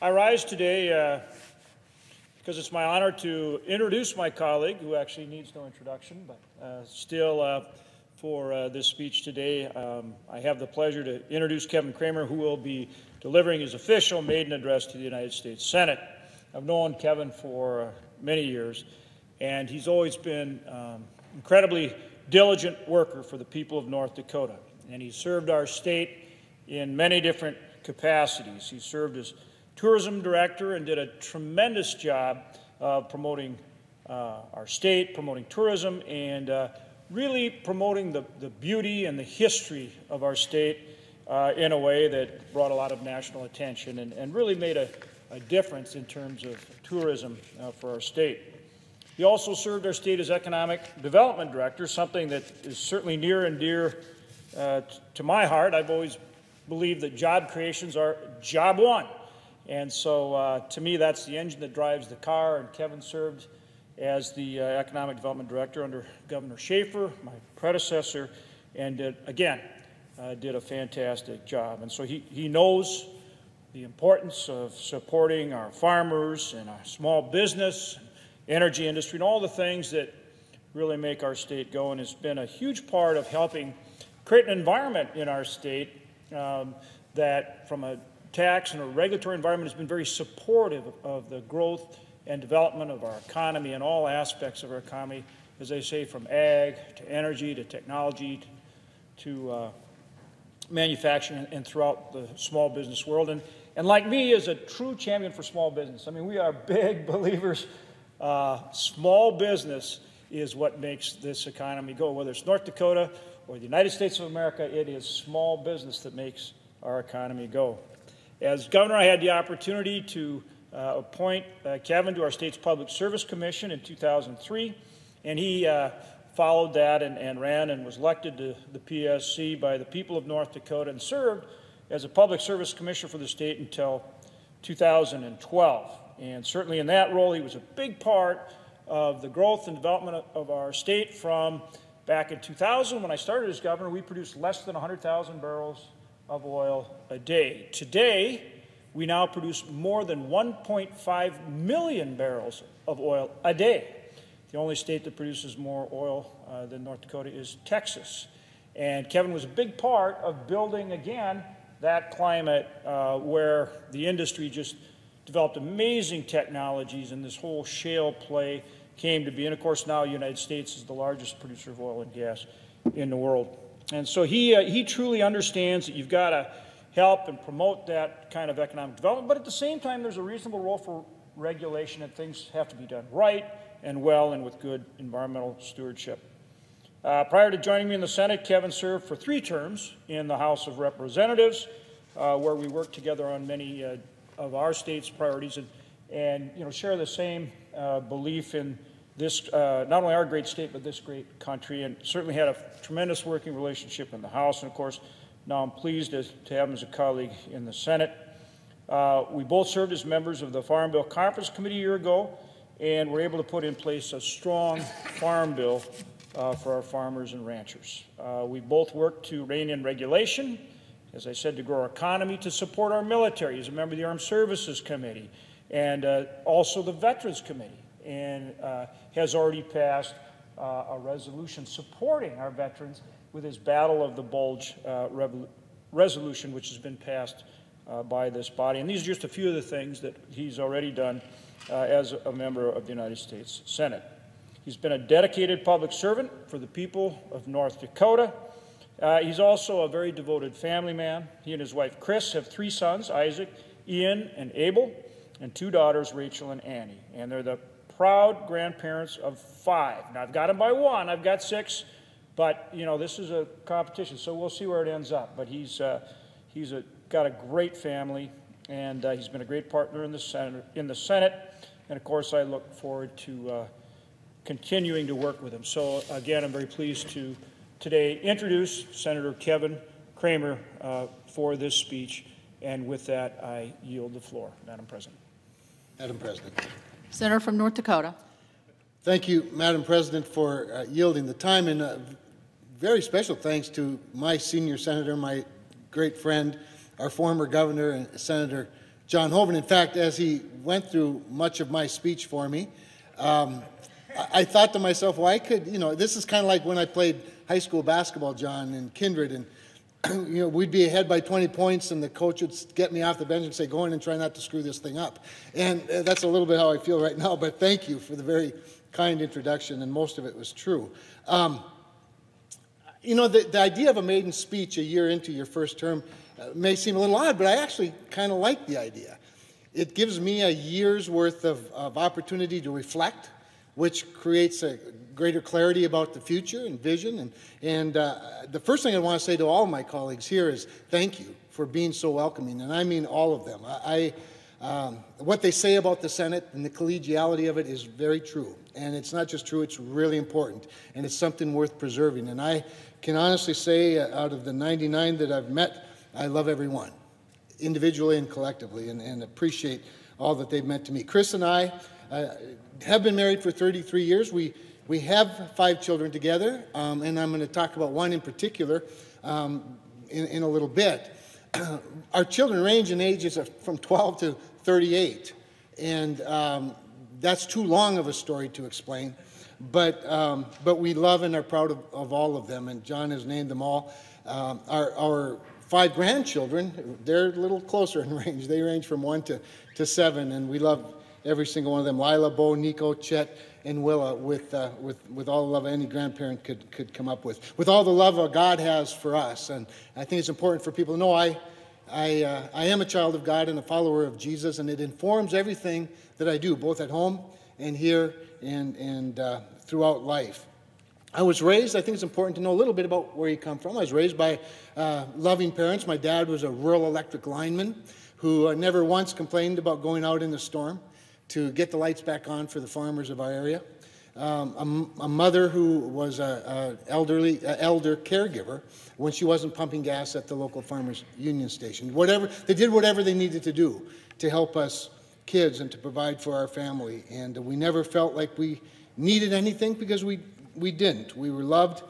I rise today because it's my honor to introduce my colleague, who actually needs no introduction, but still for this speech today, I have the pleasure to introduce Kevin Cramer, who will be delivering his official maiden address to the United States Senate. I've known Kevin for many years, and he's always been incredibly diligent worker for the people of North Dakota, and he served our state in many different capacities. He served as tourism director and did a tremendous job of promoting our state, promoting tourism, and really promoting the beauty and the history of our state in a way that brought a lot of national attention and really made a difference in terms of tourism for our state. He also served our state as economic development director, something that is certainly near and dear to my heart. I've always believed that job creations are job one. And so to me, that's the engine that drives the car, and Kevin served as the Economic Development Director under Governor Schaefer, my predecessor, and did a fantastic job. And so he knows the importance of supporting our farmers and our small business, energy industry, and all the things that really make our state go, and has been a huge part of helping create an environment in our state that from a tax and a regulatory environment has been very supportive of the growth and development of our economy and all aspects of our economy, as they say, from ag to energy to technology to manufacturing and throughout the small business world. And like me, is a true champion for small business. I mean, we are big believers. Small business is what makes this economy go. Whether it's North Dakota or the United States of America, it is small business that makes our economy go. As governor, I had the opportunity to appoint Kevin to our state's Public Service Commission in 2003, and he followed that and ran and was elected to the PSC by the people of North Dakota and served as a Public Service Commissioner for the state until 2012. And certainly in that role, he was a big part of the growth and development of our state. From back in 2000, when I started as governor, we produced less than 100,000 barrels of oil a day. Today, we now produce more than 1.5 million barrels of oil a day. The only state that produces more oil than North Dakota is Texas. And Kevin was a big part of building, again, that climate where the industry just developed amazing technologies, and this whole shale play came to be. And of course, now the United States is the largest producer of oil and gas in the world. And so he truly understands that you've got to help and promote that kind of economic development, but at the same time, there's a reasonable role for regulation, and things have to be done right and well and with good environmental stewardship. Prior to joining me in the Senate, Kevin served for 3 terms in the House of Representatives, where we worked together on many of our state's priorities and share the same belief in this, not only our great state, but this great country, and certainly had a tremendous working relationship in the House. And of course, now I'm pleased to have him as a colleague in the Senate. We both served as members of the Farm Bill Conference Committee a year ago, and were able to put in place a strong farm bill for our farmers and ranchers. We both worked to rein in regulation, as I said, to grow our economy, to support our military as a member of the Armed Services Committee, and also the Veterans Committee, and has already passed a resolution supporting our veterans with his Battle of the Bulge resolution, which has been passed by this body. And these are just a few of the things that he's already done as a member of the United States Senate. He's been a dedicated public servant for the people of North Dakota. He's also a very devoted family man. He and his wife, Chris, have 3 sons, Isaac, Ian, and Abel, and 2 daughters, Rachel and Annie. And they're the proud grandparents of 5. Now, I've got them by 1. I've got 6. But, this is a competition, so we'll see where it ends up. But he's got a great family, and he's been a great partner in the Senate. And, of course, I look forward to continuing to work with him. So, again, I'm very pleased to today introduce Senator Kevin Cramer for this speech. And with that, I yield the floor, Madam President. Madam President. Senator from North Dakota. Thank you, Madam President, for yielding the time. And very special thanks to my senior senator, my great friend, our former governor, Senator John Hoven. In fact, as he went through much of my speech for me, I thought to myself, well, I could, this is kind of like when I played high school basketball, John, in Kindred, and we'd be ahead by 20 points, and the coach would get me off the bench and say, go in and try not to screw this thing up. And that's a little bit how I feel right now, but thank you for the very kind introduction, and most of it was true. The idea of a maiden speech a year into your first term may seem a little odd, but I actually kind of like the idea. It gives me a year's worth of opportunity to reflect, which creates a greater clarity about the future and vision. And the first thing I want to say to all my colleagues here is thank you for being so welcoming, and I mean all of them. What they say about the Senate and the collegiality of it is very true. And it's not just true, it's really important. And it's something worth preserving. And I can honestly say, out of the 99 that I've met, I love every one, individually and collectively, and appreciate all that they've meant to me. Chris and I have been married for 33 years. We have 5 children together, and I'm going to talk about one in particular in a little bit. Our children range in ages from 12 to 38, and that's too long of a story to explain, but we love and are proud of all of them, and John has named them all. Our 5 grandchildren, they're a little closer in range. They range from 1 to 7, and we love every single one of them. Lila, Bo, Nico, Chet, and Willa, with all the love any grandparent could come up with all the love God has for us. And I think it's important for people to know I am a child of God and a follower of Jesus, and it informs everything that I do, both at home and here and throughout life. I was raised, I think it's important to know a little bit about where you come from. I was raised by loving parents. My dad was a rural electric lineman who never once complained about going out in the storm to get the lights back on for the farmers of our area. A mother who was an elder caregiver when she wasn't pumping gas at the local farmers union station. They did whatever they needed to do to help us kids and to provide for our family. And we never felt like we needed anything because we didn't. We were loved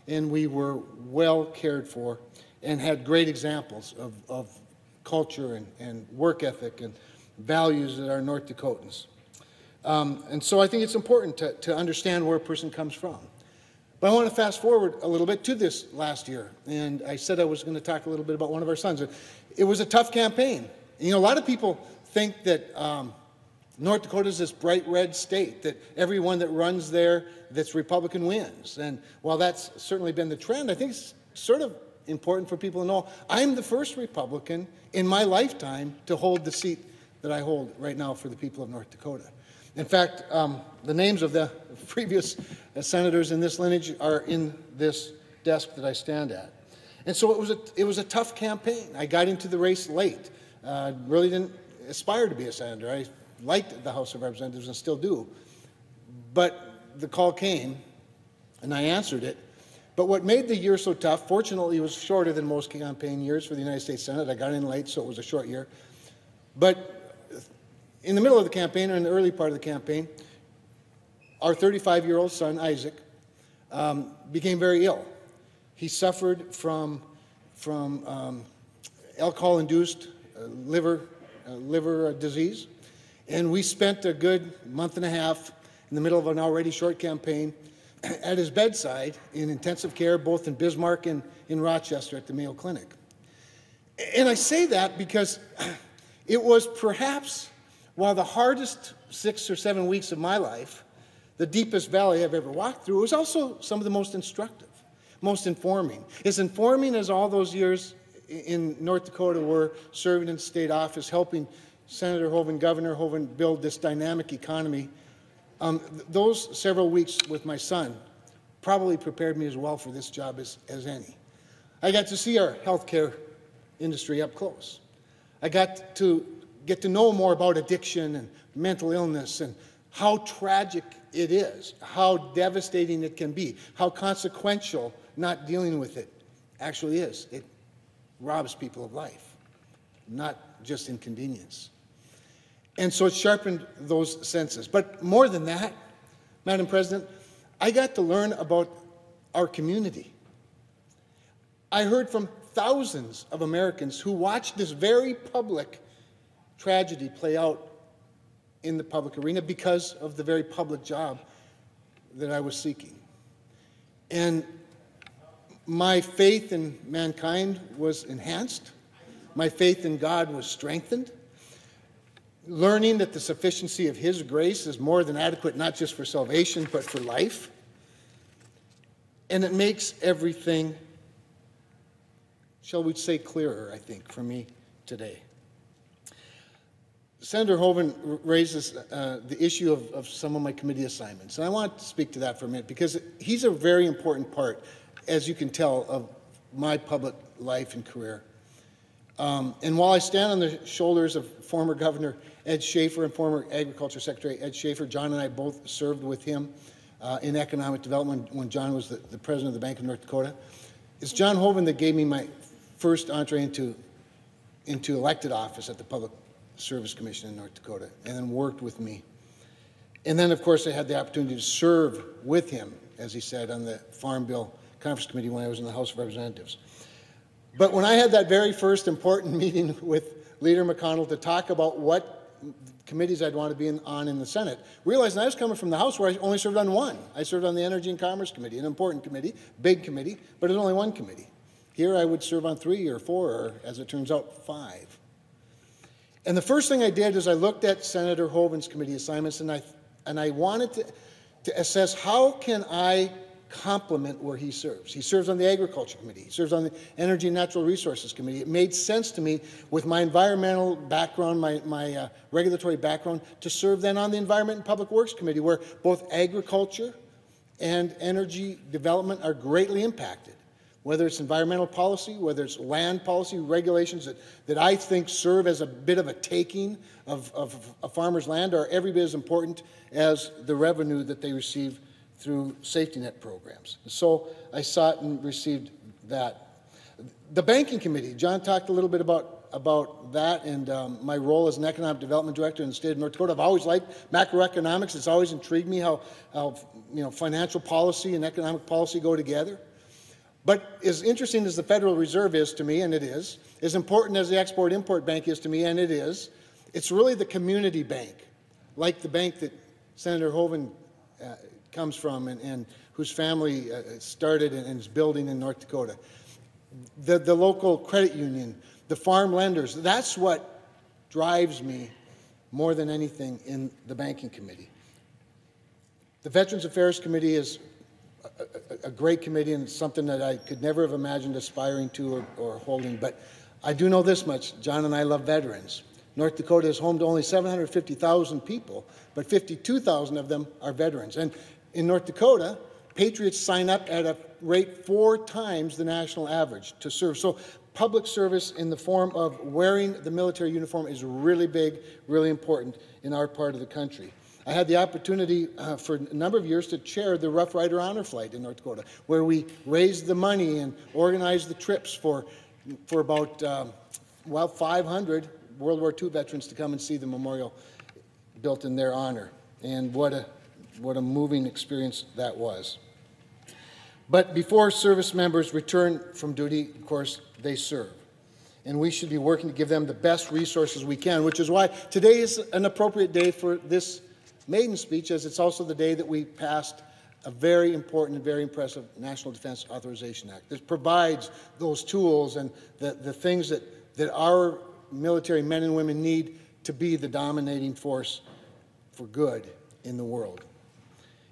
and we were well cared for and had great examples of culture and work ethic and values that are North Dakotans. And so I think it's important to understand where a person comes from. But I want to fast forward a little bit to this last year. And I said I was going to talk a little bit about one of our sons. It was a tough campaign. A lot of people think that North Dakota is this bright red state, that everyone that runs there that's Republican wins. And while that's certainly been the trend, I think it's sort of important for people to know I'm the first Republican in my lifetime to hold the seat that I hold right now for the people of North Dakota. In fact, the names of the previous senators in this lineage are in this desk that I stand at. And so it was a tough campaign. I got into the race late. Really didn't aspire to be a senator. I liked the House of Representatives and still do. But the call came, and I answered it. But what made the year so tough, fortunately, it was shorter than most campaign years for the United States Senate. I got in late, so it was a short year. But in the middle of the campaign, or in the early part of the campaign, our 35-year-old son, Isaac, became very ill. He suffered from alcohol-induced liver disease, and we spent a good month and a half in the middle of an already short campaign at his bedside in intensive care, both in Bismarck and in Rochester at the Mayo Clinic. And I say that because it was perhaps one of the hardest 6 or 7 weeks of my life, the deepest valley I've ever walked through. It was also some of the most instructive, most informing. As informing as all those years in North Dakota were serving in state office, helping Senator Hoven, Governor Hoven build this dynamic economy, those several weeks with my son probably prepared me as well for this job as any. I got to see our healthcare industry up close. I got to get to know more about addiction and mental illness and how tragic it is, how devastating it can be, how consequential not dealing with it actually is. It robs people of life, not just inconvenience. And so it sharpened those senses. But more than that, Madam President, I got to learn about our community. I heard from thousands of Americans who watched this very public tragedy play out in the public arena because of the very public job that I was seeking. And my faith in mankind was enhanced. My faith in God was strengthened. Learning that the sufficiency of His grace is more than adequate, not just for salvation, but for life. And it makes everything, shall we say, clearer, I think, for me today. Senator Hoeven raises the issue of some of my committee assignments. And I want to speak to that for a minute because he's a very important part, as you can tell, of my public life and career. And while I stand on the shoulders of former Governor Ed Schaefer and former Agriculture Secretary Ed Schaefer, John and I both served with him in economic development when John was the president of the Bank of North Dakota. It's John Hoeven that gave me my first entree into elected office at the Public Service Commission in North Dakota, and then worked with me. And then, of course, I had the opportunity to serve with him, as he said, on the Farm Bill Conference Committee when I was in the House of Representatives. But when I had that very first important meeting with Leader McConnell to talk about what committees I'd want to be on in the Senate, realizing I was coming from the House where I only served on one. I served on the Energy and Commerce Committee, an important committee, big committee, but it was only one committee. Here I would serve on 3 or 4, or as it turns out, 5. And the first thing I did is I looked at Senator Hoeven's committee assignments, and I wanted to assess how can I complement where he serves. He serves on the Agriculture Committee. He serves on the Energy and Natural Resources Committee. It made sense to me, with my environmental background, my regulatory background, to serve then on the Environment and Public Works Committee, where both agriculture and energy development are greatly impacted. Whether it's environmental policy, whether it's land policy, regulations that I think serve as a bit of a taking of a farmer's land are every bit as important as the revenue that they receive through safety net programs. So I sought and received that. The Banking Committee, John talked a little bit about that and my role as an economic development director in the state of North Dakota. I've always liked macroeconomics. It's always intrigued me how financial policy and economic policy go together. But as interesting as the Federal Reserve is to me, and it is, as important as the Export-Import Bank is to me, and it is, it's really the community bank, like the bank that Senator Hoeven comes from and whose family started and is building in North Dakota. The local credit union, the farm lenders, that's what drives me more than anything in the Banking Committee. The Veterans Affairs Committee is a great committee and something that I could never have imagined aspiring to or holding. But I do know this much. John and I love veterans. North Dakota is home to only 750,000 people, but 52,000 of them are veterans. And in North Dakota, patriots sign up at a rate 4 times the national average to serve. So public service in the form of wearing the military uniform is really big, really important in our part of the country. I had the opportunity for a number of years to chair the Rough Rider Honor Flight in North Dakota, where we raised the money and organized the trips for about 500 World War II veterans to come and see the memorial built in their honor. And what a moving experience that was. But before service members return from duty, of course, they serve. And we should be working to give them the best resources we can, which is why today is an appropriate day for this maiden speech, as it's also the day that we passed a very important and very impressive National Defense Authorization Act that provides those tools and the things that our military men and women need to be the dominating force for good in the world.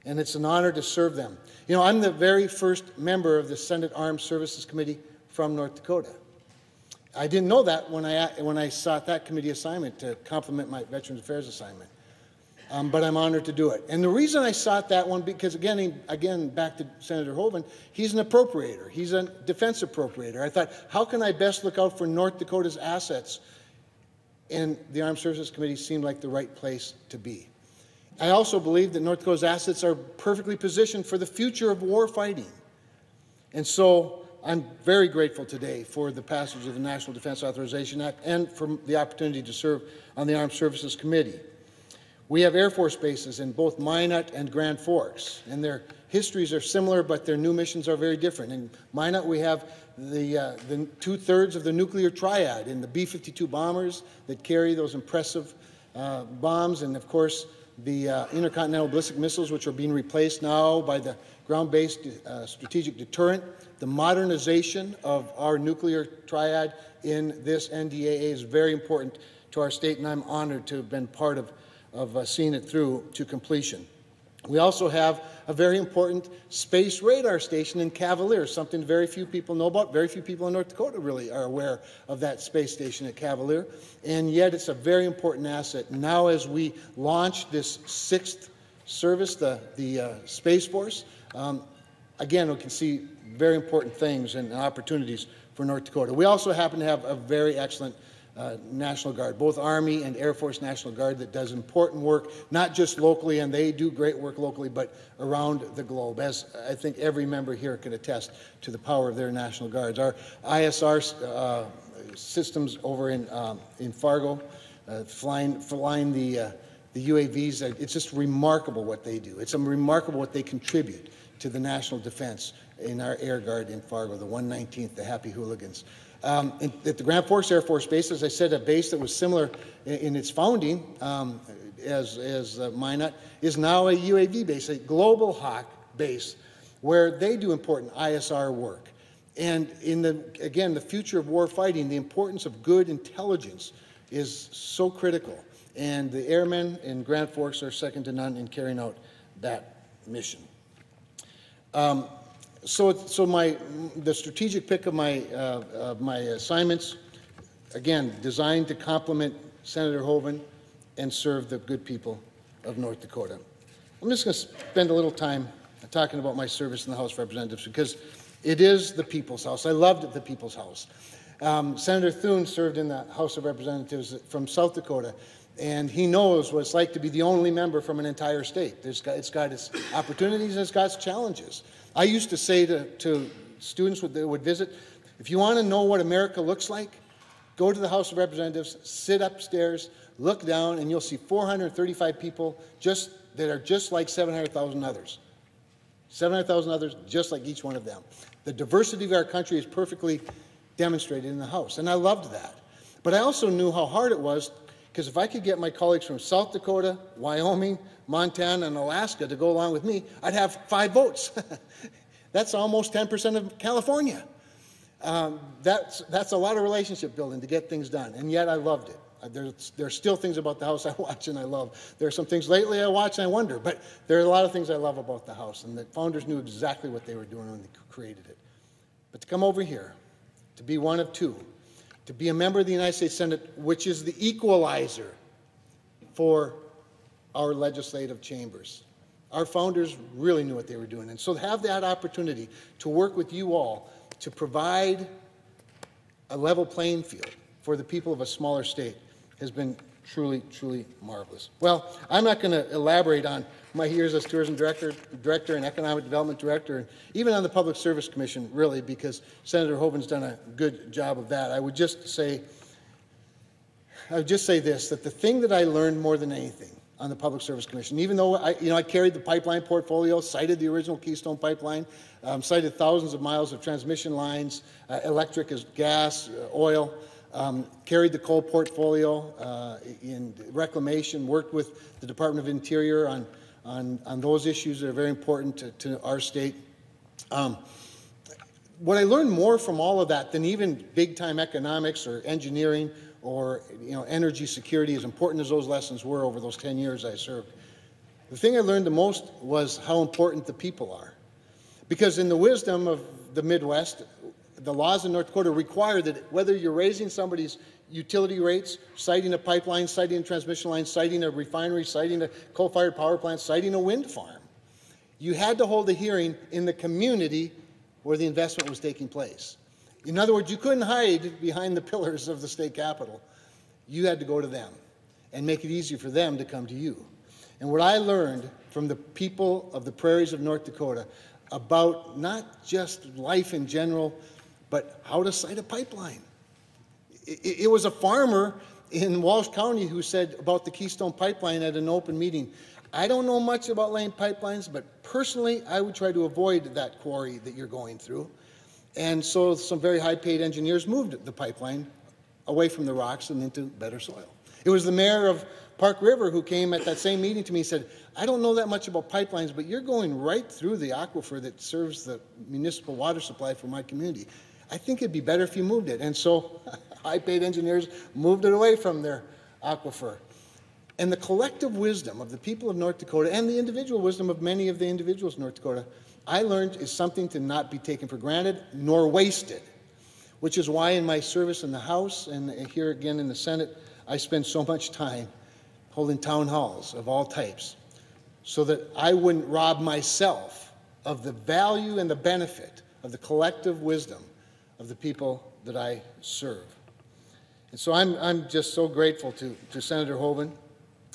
And it's an honor to serve them. You know, I'm the very first member of the Senate Armed Services Committee from North Dakota. I didn't know that when I sought that committee assignment to complement my Veterans Affairs assignment. But I'm honored to do it. And the reason I sought that one, because again, back to Senator Hoeven, he's an appropriator. He's a defense appropriator. I thought, how can I best look out for North Dakota's assets? And the Armed Services Committee seemed like the right place to be. I also believe that North Dakota's assets are perfectly positioned for the future of war fighting. And so I'm very grateful today for the passage of the National Defense Authorization Act and for the opportunity to serve on the Armed Services Committee. We have Air Force bases in both Minot and Grand Forks, and their histories are similar, but their new missions are very different. In Minot, we have the two-thirds of the nuclear triad in the B-52 bombers that carry those impressive bombs, and of course the intercontinental ballistic missiles, which are being replaced now by the ground-based strategic deterrent. The modernization of our nuclear triad in this NDAA is very important to our state, and I'm honored to have been part of seeing it through to completion. We also have a very important space radar station in Cavalier, something very few people know about. Very few people in North Dakota really are aware of that space station at Cavalier, and yet it's a very important asset. Now as we launch this sixth service, the Space Force, again, we can see very important things and opportunities for North Dakota. We also happen to have a very excellent National Guard, both Army and Air Force National Guard, that does important work, not just locally, and they do great work locally, but around the globe, as I think every member here can attest to the power of their National Guards. Our ISR systems over in Fargo, flying the UAVs, it's just remarkable what they do. It's remarkable what they contribute to the national defense in our Air Guard in Fargo, the 119th, the Happy Hooligans. At the Grand Forks Air Force Base, as I said, a base that was similar in its founding as Minot, is now a UAV base, a Global Hawk base, where they do important ISR work. And again, the future of war fighting, the importance of good intelligence is so critical. And the airmen in Grand Forks are second to none in carrying out that mission. So the strategic pick of my assignments, again, designed to complement Senator Hoeven and serve the good people of North Dakota. I'm just going to spend a little time talking about my service in the House of Representatives because it is the People's House. I loved the People's House. Senator Thune served in the House of Representatives from South Dakota, and he knows what it's like to be the only member from an entire state. It's got its opportunities and it's got its challenges. I used to say to students that would visit, if you want to know what America looks like, go to the House of Representatives, sit upstairs, look down, and you'll see 435 people that are just like 700,000 others. 700,000 others just like each one of them. The diversity of our country is perfectly demonstrated in the House, and I loved that. But I also knew how hard it was, because if I could get my colleagues from South Dakota, Wyoming, Montana, and Alaska to go along with me, I'd have 5 votes. That's almost 10% of California. That's a lot of relationship building to get things done, and yet I loved it. There's still things about the House I watch and I love. There are some things lately I watch and I wonder, but there are a lot of things I love about the House, and the founders knew exactly what they were doing when they created it. But to come over here, to be one of 2, to be a member of the United States Senate, which is the equalizer for our legislative chambers. Our founders really knew what they were doing. And so to have that opportunity to work with you all to provide a level playing field for the people of a smaller state has been truly, truly marvelous. Well, I'm not going to elaborate on my years as tourism director and economic development director, and even on the Public Service Commission, really, because Senator Hoeven's done a good job of that. I would just say this, that the thing that I learned more than anything on the Public Service Commission, even though I carried the pipeline portfolio, cited the original Keystone Pipeline, cited thousands of miles of transmission lines, electric as gas, oil, carried the coal portfolio in reclamation, worked with the Department of Interior on those issues that are very important to our state. What I learned more from all of that than even big-time economics or engineering or energy security, as important as those lessons were over those 10 years I served, the thing I learned the most was how important the people are. Because in the wisdom of the Midwest, the laws in North Dakota require that whether you're raising somebody's utility rates, siting a pipeline, siting a transmission line, siting a refinery, siting a coal-fired power plant, siting a wind farm, you had to hold a hearing in the community where the investment was taking place. In other words, you couldn't hide behind the pillars of the state capitol. You had to go to them and make it easier for them to come to you. And what I learned from the people of the prairies of North Dakota about not just life in general, but how to site a pipeline. It was a farmer in Walsh County who said about the Keystone Pipeline at an open meeting, I don't know much about laying pipelines, but personally I would try to avoid that quarry that you're going through. And so some very high-paid engineers moved the pipeline away from the rocks and into better soil. It was the mayor of Park River who came at that same meeting to me and said, I don't know that much about pipelines, but you're going right through the aquifer that serves the municipal water supply for my community. I think it'd be better if you moved it. And so high-paid engineers moved it away from their aquifer. And the collective wisdom of the people of North Dakota and the individual wisdom of many of the individuals in North Dakota, I learned is something to not be taken for granted nor wasted, which is why in my service in the House and here again in the Senate, I spend so much time holding town halls of all types so that I wouldn't rob myself of the value and the benefit of the collective wisdom of the people that I serve. And so I'm just so grateful to Senator Hoeven.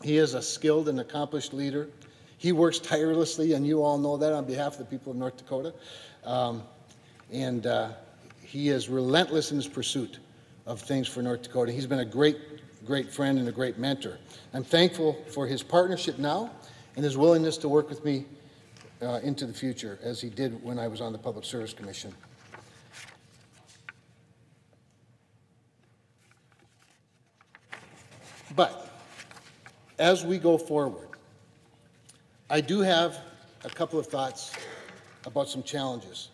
He is a skilled and accomplished leader. He works tirelessly, and you all know that, on behalf of the people of North Dakota. He is relentless in his pursuit of things for North Dakota. He's been a great friend and a great mentor. I'm thankful for his partnership now and his willingness to work with me into the future, as he did when I was on the Public Service Commission. But as we go forward, I do have a couple of thoughts about some challenges.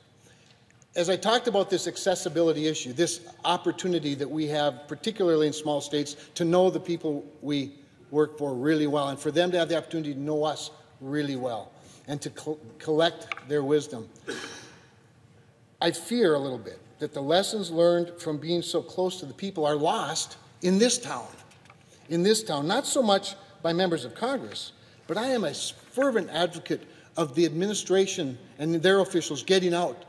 As I talked about this accessibility issue, this opportunity that we have, particularly in small states, to know the people we work for really well, and for them to have the opportunity to know us really well, and to collect their wisdom. I fear a little bit that the lessons learned from being so close to the people are lost in this town. In this town, not so much by members of Congress, but I am a fervent advocate of the administration and their officials getting out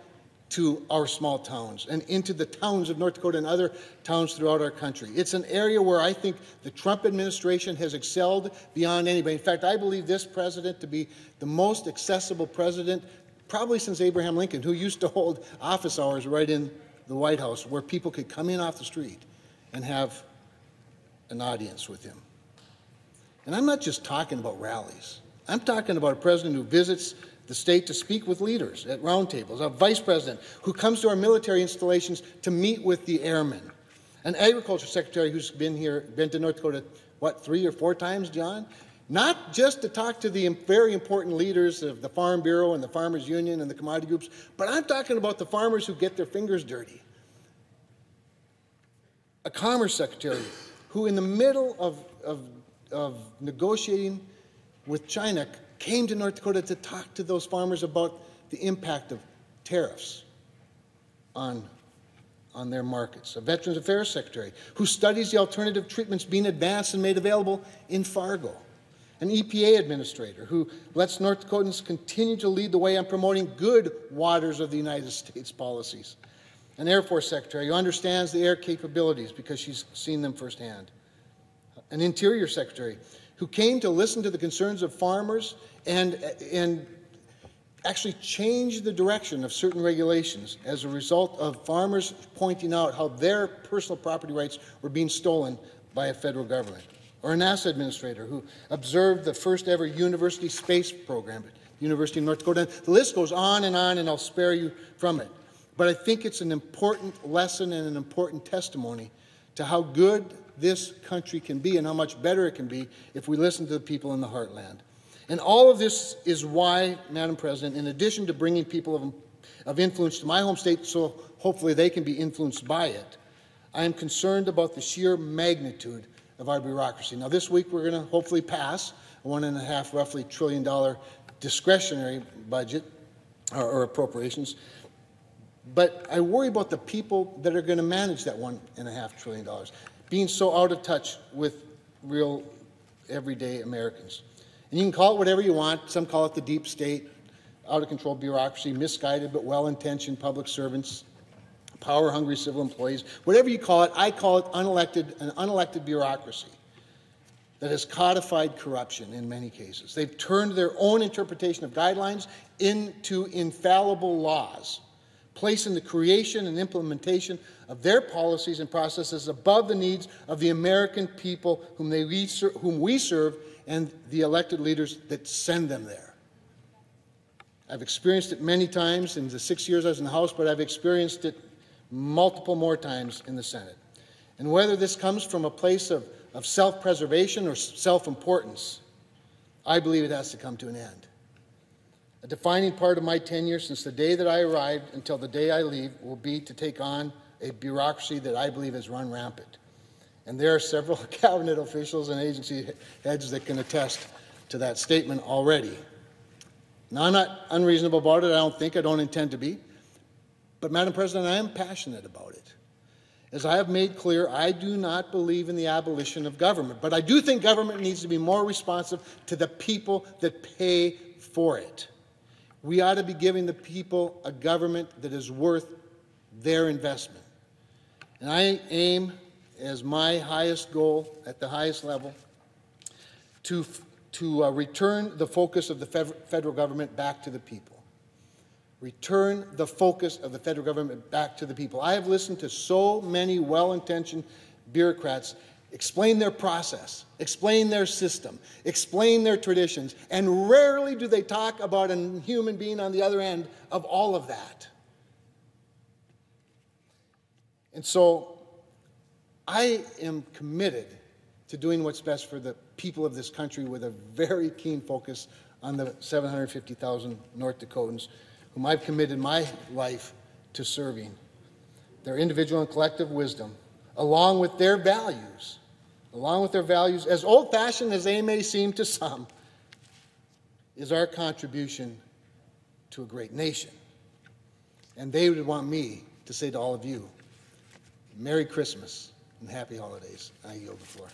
to our small towns and into the towns of North Dakota and other towns throughout our country. It's an area where I think the Trump administration has excelled beyond anybody. In fact, I believe this president to be the most accessible president probably since Abraham Lincoln, who used to hold office hours right in the White House where people could come in off the street and have an audience with him. And I'm not just talking about rallies. I'm talking about a president who visits the state to speak with leaders at roundtables, a vice president who comes to our military installations to meet with the airmen, an agriculture secretary who's been to North Dakota, what, 3 or 4 times, John? Not just to talk to the very important leaders of the Farm Bureau and the Farmers Union and the commodity groups, but I'm talking about the farmers who get their fingers dirty. A commerce secretary who in the middle of negotiating with China came to North Dakota to talk to those farmers about the impact of tariffs on their markets. A Veterans Affairs Secretary who studies the alternative treatments being advanced and made available in Fargo. An EPA Administrator who lets North Dakotans continue to lead the way on promoting good waters of the United States policies. An Air Force Secretary who understands the air capabilities because she's seen them firsthand. An Interior Secretary who came to listen to the concerns of farmers and actually change the direction of certain regulations as a result of farmers pointing out how their personal property rights were being stolen by a federal government. Or a NASA administrator who observed the first ever university space program at the University of North Dakota. The list goes on, and I'll spare you from it. But I think it's an important lesson and an important testimony to how good this country can be and how much better it can be if we listen to the people in the heartland. And all of this is why, Madam President, in addition to bringing people of influence to my home state so hopefully they can be influenced by it, I am concerned about the sheer magnitude of our bureaucracy. Now, this week we're going to hopefully pass a $1.5 roughly trillion discretionary budget or appropriations. But I worry about the people that are going to manage that $1.5 trillion, being so out of touch with real everyday Americans. And you can call it whatever you want. Some call it the deep state, out-of-control bureaucracy, misguided but well-intentioned public servants, power-hungry civil employees. Whatever you call it, I call it an unelected bureaucracy that has codified corruption in many cases. They've turned their own interpretation of guidelines into infallible laws, placing the creation and implementation of their policies and processes above the needs of the American people whom we serve and the elected leaders that send them there. I've experienced it many times in the 6 years I was in the House, but I've experienced it multiple more times in the Senate. And whether this comes from a place of self-preservation or self-importance, I believe it has to come to an end. A defining part of my tenure since the day that I arrived until the day I leave will be to take on a bureaucracy that I believe has run rampant. And there are several cabinet officials and agency heads that can attest to that statement already. Now, I'm not unreasonable about it. I don't intend to be. But, Madam President, I am passionate about it. As I have made clear, I do not believe in the abolition of government, but I do think government needs to be more responsive to the people that pay for it. We ought to be giving the people a government that is worth their investment. And I aim, as my highest goal at the highest level, to return the focus of the federal government back to the people. Return the focus of the federal government back to the people. I have listened to so many well-intentioned bureaucrats explain their process, explain their system, explain their traditions, and rarely do they talk about a human being on the other end of all of that. And so I am committed to doing what's best for the people of this country with a very keen focus on the 750,000 North Dakotans whom I've committed my life to serving. Their individual and collective wisdom, along with their values, as old-fashioned as they may seem to some, is our contribution to a great nation. And they would want me to say to all of you, Merry Christmas and Happy Holidays. I yield the floor.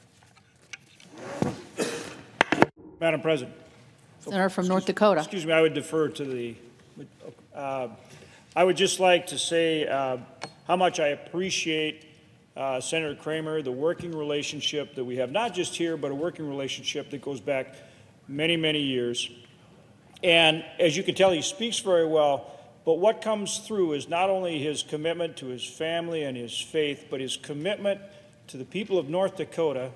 Madam President. Senator from North Dakota. Excuse me, I would defer to the... I would just like to say how much I appreciate Senator Cramer, the working relationship that we have, not just here, but a working relationship that goes back many, many years. And as you can tell, he speaks very well, but what comes through is not only his commitment to his family and his faith, but his commitment to the people of North Dakota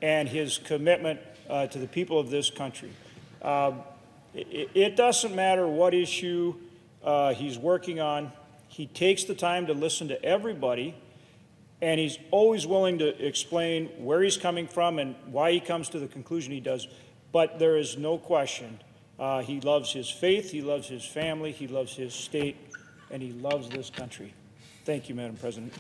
and his commitment to the people of this country. It doesn't matter what issue he's working on. He takes the time to listen to everybody, and he's always willing to explain where he's coming from and why he comes to the conclusion he does. But there is no question he loves his faith, he loves his family, he loves his state, and he loves this country. Thank you, Madam President.